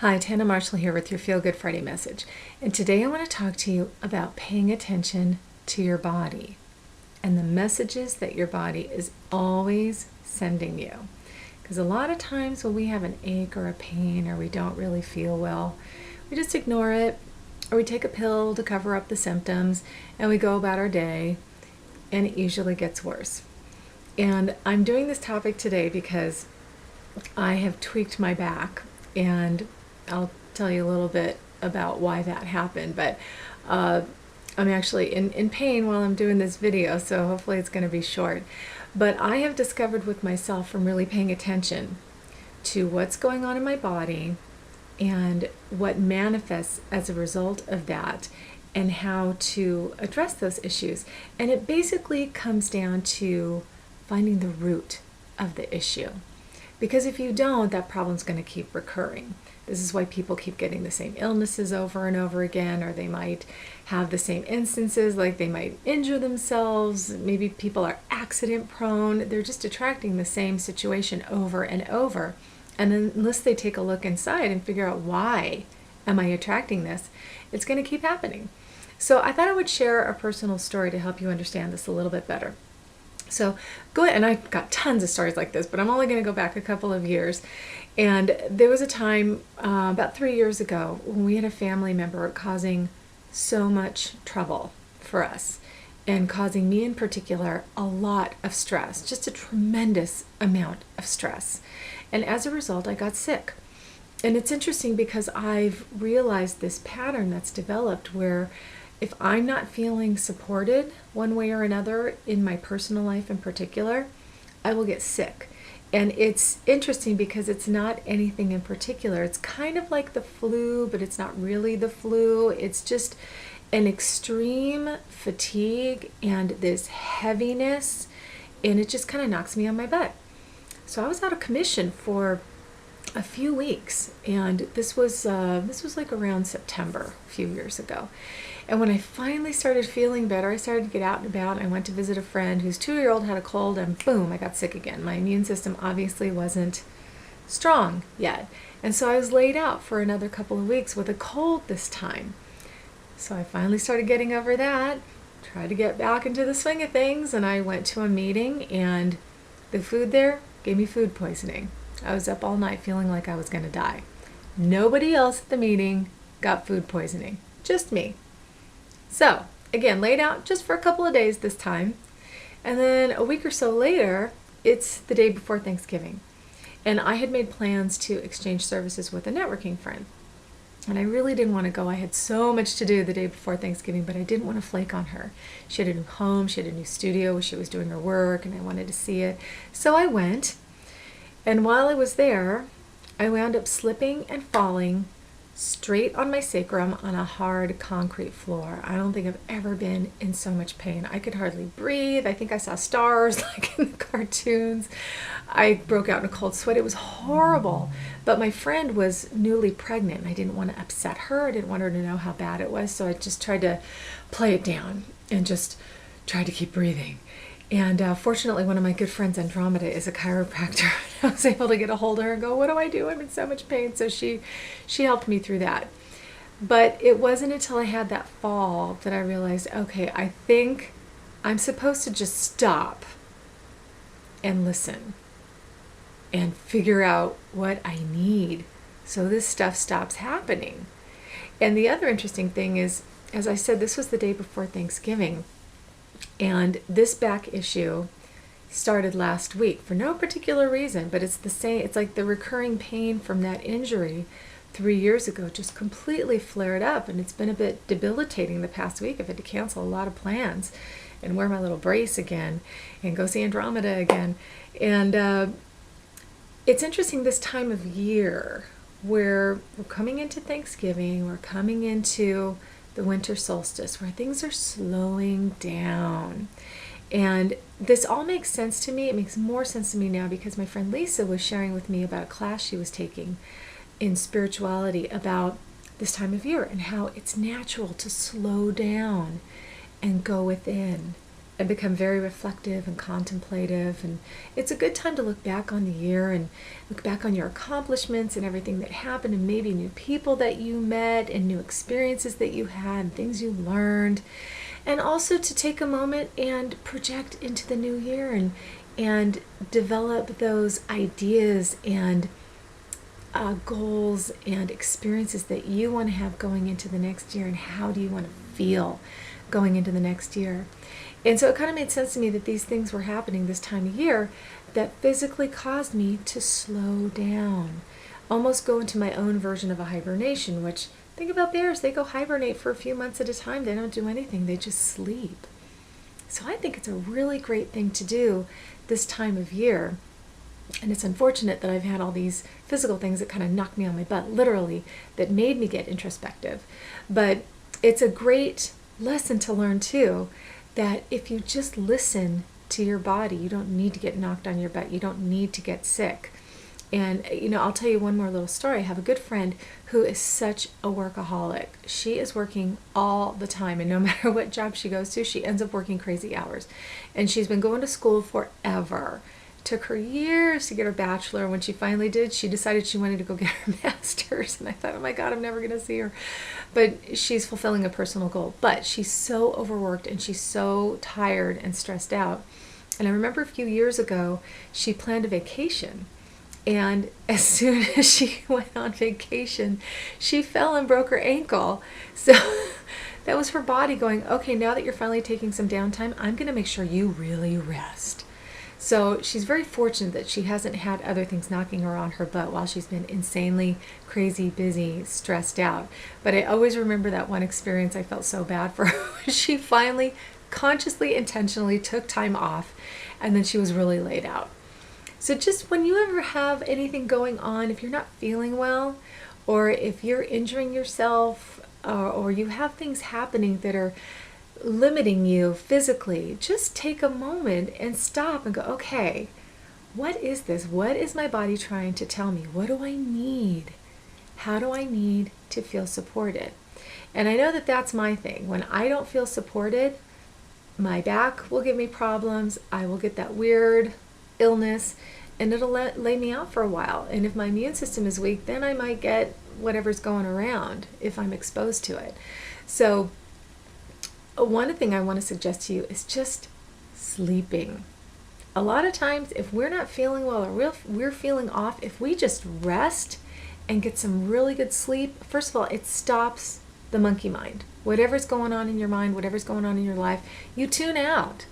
Hi, Tanna Marshall here with your Feel Good Friday message. And today I want to talk to you about paying attention to your body and the messages that your body is always sending you. Because a lot of times when we have an ache or a pain or we don't really feel well, we just ignore it or we take a pill to cover up the symptoms and we go about our day and it usually gets worse. And I'm doing this topic today because I have tweaked my back, and I'll tell you a little bit about why that happened, but I'm actually in pain while I'm doing this video, so hopefully it's going to be short. But I have discovered with myself from really paying attention to what's going on in my body and what manifests as a result of that and how to address those issues. And it basically comes down to finding the root of the issue. Because if you don't, that problem's going to keep recurring. This is why people keep getting the same illnesses over and over again, or they might have the same instances, like they might injure themselves. Maybe people are accident prone. They're just attracting the same situation over and over. And then unless they take a look inside and figure out why am I attracting this, it's going to keep happening. So I thought I would share a personal story to help you understand this a little bit better. So go ahead, and I've got tons of stories like this, but I'm only going to go back a couple of years. And there was a time about 3 years ago when we had a family member causing so much trouble for us and causing me in particular a lot of stress, just a tremendous amount of stress. And as a result, I got sick. And it's interesting because I've realized this pattern that's developed where if I'm not feeling supported one way or another in my personal life in particular, I will get sick. And it's interesting because it's not anything in particular. It's kind of like the flu, but it's not really the flu. It's just an extreme fatigue and this heaviness, and it just kind of knocks me on my butt. So I was out of commission for a few weeks, and this was like around September a few years ago. And when I finally started feeling better, I started to get out and about. I went to visit a friend whose 2-year-old had a cold, and boom, I got sick again. My immune system obviously wasn't strong yet. And so I was laid out for another couple of weeks with a cold this time. So I finally started getting over that, tried to get back into the swing of things, and I went to a meeting, and the food there gave me food poisoning. I was up all night feeling like I was going to die. Nobody else at the meeting got food poisoning, just me. So, again, laid out just for a couple of days this time. And then a week or so later, it's the day before Thanksgiving. And I had made plans to exchange services with a networking friend. And I really didn't want to go. I had so much to do the day before Thanksgiving, but I didn't want to flake on her. She had a new home, she had a new studio where she was doing her work, and I wanted to see it. So I went. And while I was there, I wound up slipping and falling straight on my sacrum on a hard concrete floor. I don't think I've ever been in so much pain. I could hardly breathe. I think I saw stars like in the cartoons. I broke out in a cold sweat. It was horrible. But my friend was newly pregnant. I didn't want to upset her. I didn't want her to know how bad it was. So I just tried to play it down and just tried to keep breathing. And fortunately, one of my good friends, Andromeda, is a chiropractor. I was able to get a hold of her and go, what do I do? I'm in so much pain. So she helped me through that. But it wasn't until I had that fall that I realized, okay, I think I'm supposed to just stop and listen and figure out what I need so this stuff stops happening. And the other interesting thing is, as I said, this was the day before Thanksgiving. And this back issue started last week for no particular reason, but it's the same. It's like the recurring pain from that injury 3 years ago just completely flared up, and it's been a bit debilitating the past week. I've had to cancel a lot of plans and wear my little brace again and go see Andromeda again. And it's interesting this time of year where we're coming into Thanksgiving, we're coming into the winter solstice, where things are slowing down. And this all makes sense to me. It makes more sense to me now because my friend Lisa was sharing with me about a class she was taking in spirituality about this time of year and how it's natural to slow down and go within and become very reflective and contemplative. And it's a good time to look back on the year and look back on your accomplishments and everything that happened, and maybe new people that you met and new experiences that you had and things you learned. And also to take a moment and project into the new year and develop those ideas and goals and experiences that you want to have going into the next year, and how do you want to feel going into the next year. And so it kind of made sense to me that these things were happening this time of year that physically caused me to slow down, almost go into my own version of a hibernation, which, think about bears, they go hibernate for a few months at a time. They don't do anything, they just sleep. So I think it's a really great thing to do this time of year. And it's unfortunate that I've had all these physical things that kind of knocked me on my butt, literally, that made me get introspective. But it's a great lesson to learn too, that if you just listen to your body, you don't need to get knocked on your butt. You don't need to get sick. And, I'll tell you one more little story. I have a good friend who is such a workaholic. She is working all the time, and no matter what job she goes to, she ends up working crazy hours. And she's been going to school forever. Took her years to get her bachelor. When she finally did, she decided she wanted to go get her master's. And I thought, oh my God, I'm never going to see her. But she's fulfilling a personal goal. But she's so overworked and she's so tired and stressed out. And I remember a few years ago, she planned a vacation. And as soon as she went on vacation, she fell and broke her ankle. So that was her body going, okay, now that you're finally taking some downtime, I'm going to make sure you really rest. So she's very fortunate that she hasn't had other things knocking her on her butt while she's been insanely crazy, busy, stressed out. But I always remember that one experience. I felt so bad for her. She finally, consciously, intentionally took time off, and then she was really laid out. So just when you ever have anything going on, if you're not feeling well, or if you're injuring yourself, or you have things happening that are limiting you physically, just take a moment and stop and go, okay, what is this? What is my body trying to tell me? What do I need? How do I need to feel supported? And I know that that's my thing. When I don't feel supported, my back will give me problems. I will get that weird illness, and it'll lay me out for a while. And if my immune system is weak, then I might get whatever's going around if I'm exposed to it. So one thing I want to suggest to you is just sleeping. A lot of times, if we're not feeling well or we're feeling off, if we just rest and get some really good sleep, first of all, it stops the monkey mind. Whatever's going on in your mind, whatever's going on in your life, you tune out.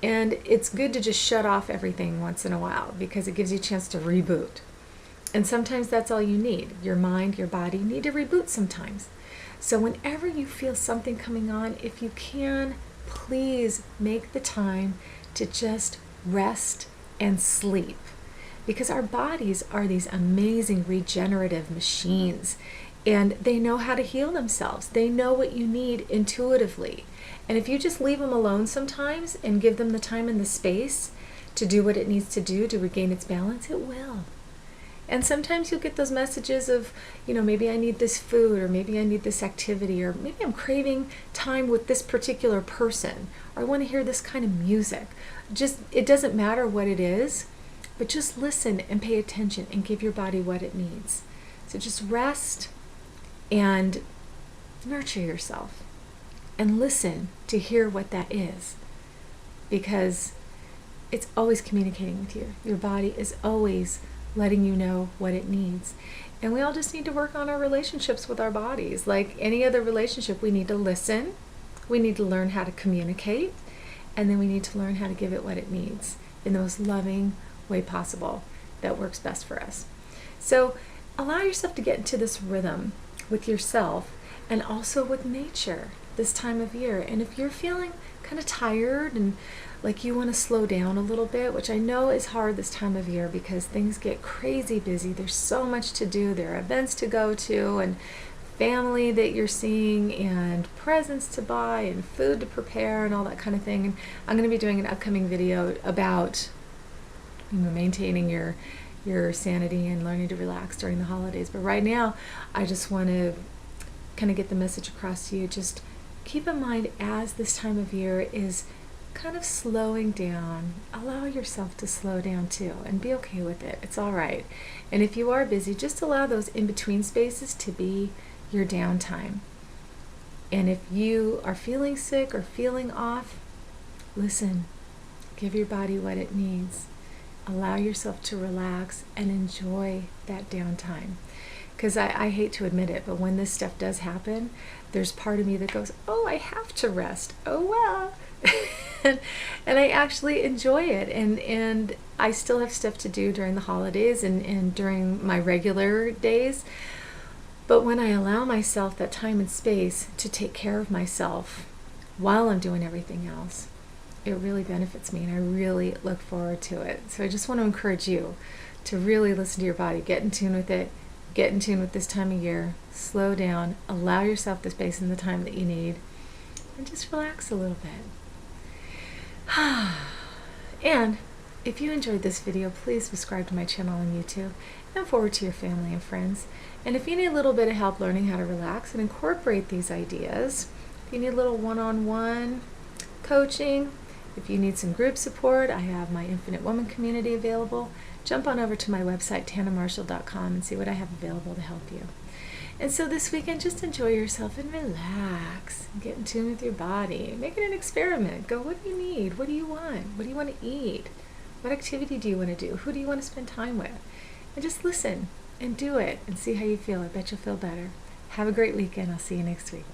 And it's good to just shut off everything once in a while, because it gives you a chance to reboot. And sometimes that's all you need. Your mind, your body need to reboot sometimes. So whenever you feel something coming on, if you can, please make the time to just rest and sleep. Because our bodies are these amazing regenerative machines, and they know how to heal themselves. They know what you need intuitively. And if you just leave them alone sometimes and give them the time and the space to do what it needs to do to regain its balance, it will. And sometimes you'll get those messages of, maybe I need this food, or maybe I need this activity, or maybe I'm craving time with this particular person, or I want to hear this kind of music. It doesn't matter what it is, but just listen and pay attention and give your body what it needs. So just rest and nurture yourself and listen to hear what that is, because it's always communicating with you. Your body is always letting you know what it needs. And we all just need to work on our relationships with our bodies. Like any other relationship, we need to listen, we need to learn how to communicate, and then we need to learn how to give it what it needs in the most loving way possible that works best for us. So allow yourself to get into this rhythm with yourself and also with nature this time of year. And if you're feeling kind of tired and like you want to slow down a little bit, which I know is hard this time of year because things get crazy busy. There's so much to do. There are events to go to, and family that you're seeing, and presents to buy, and food to prepare, and all that kind of thing. And I'm going to be doing an upcoming video about maintaining your sanity and learning to relax during the holidays. But right now, I just want to kind of get the message across to you. Just keep in mind, as this time of year is kind of slowing down. Allow yourself to slow down too and be okay with it. It's all right. And if you are busy, just allow those in-between spaces to be your downtime. And if you are feeling sick or feeling off, listen. Give your body what it needs. Allow yourself to relax and enjoy that downtime. Because I hate to admit it, but when this stuff does happen, there's part of me that goes, oh, I have to rest. Oh, well. and I actually enjoy it. And I still have stuff to do during the holidays and during my regular days. But when I allow myself that time and space to take care of myself while I'm doing everything else, it really benefits me, and I really look forward to it. So I just want to encourage you to really listen to your body, get in tune with it, get in tune with this time of year, slow down, allow yourself the space and the time that you need, and just relax a little bit. And if you enjoyed this video, please subscribe to my channel on YouTube and forward to your family and friends. And if you need a little bit of help learning how to relax and incorporate these ideas, if you need a little one-on-one coaching, if you need some group support, I have my Infinite Woman community available. Jump on over to my website, tannamarshall.com, and see what I have available to help you. And so this weekend, just enjoy yourself and relax. And get in tune with your body. Make it an experiment. Go, what do you need? What do you want? What do you want to eat? What activity do you want to do? Who do you want to spend time with? And just listen and do it and see how you feel. I bet you'll feel better. Have a great weekend. I'll see you next week.